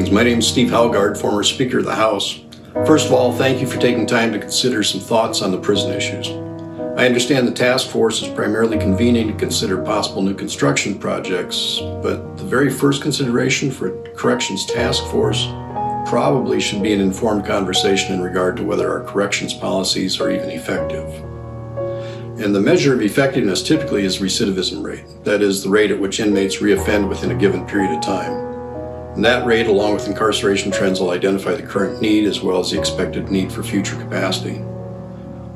Greetings, my name is Steve Haugaard, former Speaker of the House. First of all, thank you for taking time to consider some thoughts on the prison issues. I understand the task force is primarily convening to consider possible new construction projects, but the very first consideration for a corrections task force probably should be an informed conversation in regard to whether our corrections policies are even effective. And the measure of effectiveness typically is recidivism rate. That is, the rate at which inmates reoffend within a given period of time. And that rate, along with incarceration trends, will identify the current need as well as the expected need for future capacity.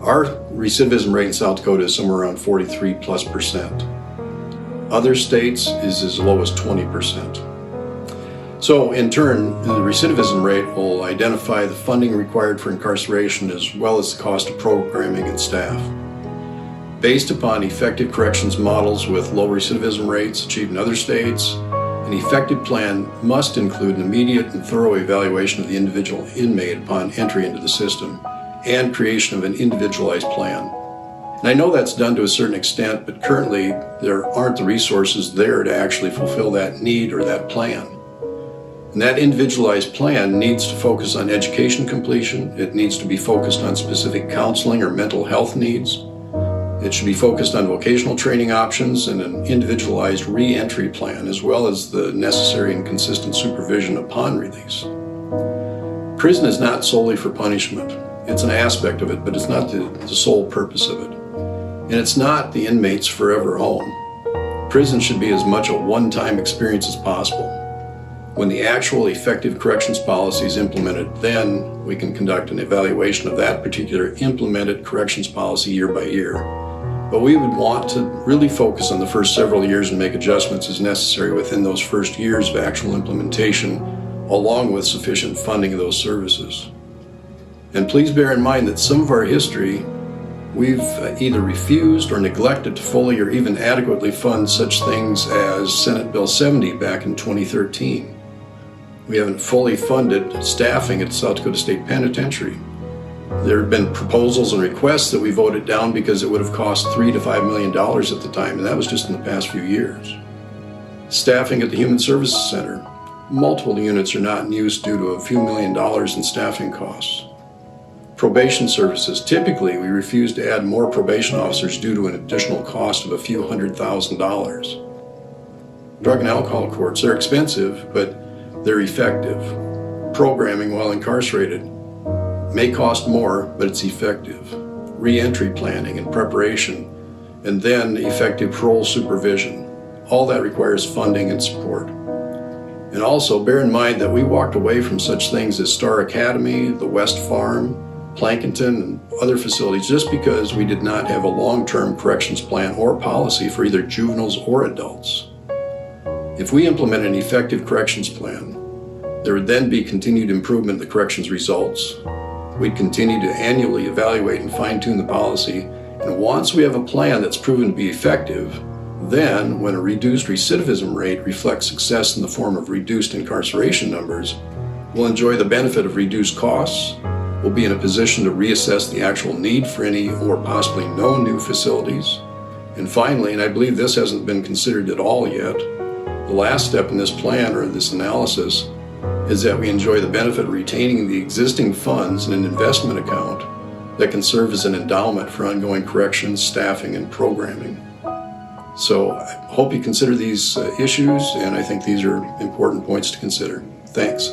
Our recidivism rate in South Dakota is somewhere around 43+%. Other states is as low as 20%. So in turn, the recidivism rate will identify the funding required for incarceration as well as the cost of programming and staff. Based upon effective corrections models with low recidivism rates achieved in other states, an effective plan must include an immediate and thorough evaluation of the individual inmate upon entry into the system and creation of an individualized plan. And I know that's done to a certain extent, but currently there aren't the resources there to actually fulfill that need or that plan. And that individualized plan needs to focus on education completion. It needs to be focused on specific counseling or mental health needs. It should be focused on vocational training options and an individualized re-entry plan, as well as the necessary and consistent supervision upon release. Prison is not solely for punishment. It's an aspect of it, but it's not the sole purpose of it. And it's not the inmate's forever home. Prison should be as much a one-time experience as possible. When the actual effective corrections policy is implemented, then we can conduct an evaluation of that particular implemented corrections policy year by year. But we would want to really focus on the first several years and make adjustments as necessary within those first years of actual implementation, along with sufficient funding of those services. And please bear in mind that some of our history, we've either refused or neglected to fully or even adequately fund such things as Senate Bill 70 back in 2013. We haven't fully funded staffing at South Dakota State Penitentiary. There have been proposals and requests that we voted down because it would have cost $3 to $5 million at the time, and that was just in the past few years. Staffing at the Human Services Center. Multiple units are not in use due to a few $1 million in staffing costs. Probation services. Typically, we refuse to add more probation officers due to an additional cost of a few $100,000. Drug and alcohol courts. They're expensive, but they're effective. Programming while incarcerated may cost more, but it's effective. Re-entry planning and preparation, and then effective parole supervision. All that requires funding and support. And also bear in mind that we walked away from such things as Star Academy, the West Farm, Plankinton, and other facilities just because we did not have a long-term corrections plan or policy for either juveniles or adults. If we implement an effective corrections plan, there would then be continued improvement in the corrections results. We'd continue to annually evaluate and fine-tune the policy, and once we have a plan that's proven to be effective, then when a reduced recidivism rate reflects success in the form of reduced incarceration numbers, we'll enjoy the benefit of reduced costs, we'll be in a position to reassess the actual need for any or possibly no new facilities, and finally, and I believe this hasn't been considered at all yet, the last step in this plan or this analysis is that we enjoy the benefit of retaining the existing funds in an investment account that can serve as an endowment for ongoing corrections, staffing, and programming. So I hope you consider these issues, and I think these are important points to consider. Thanks.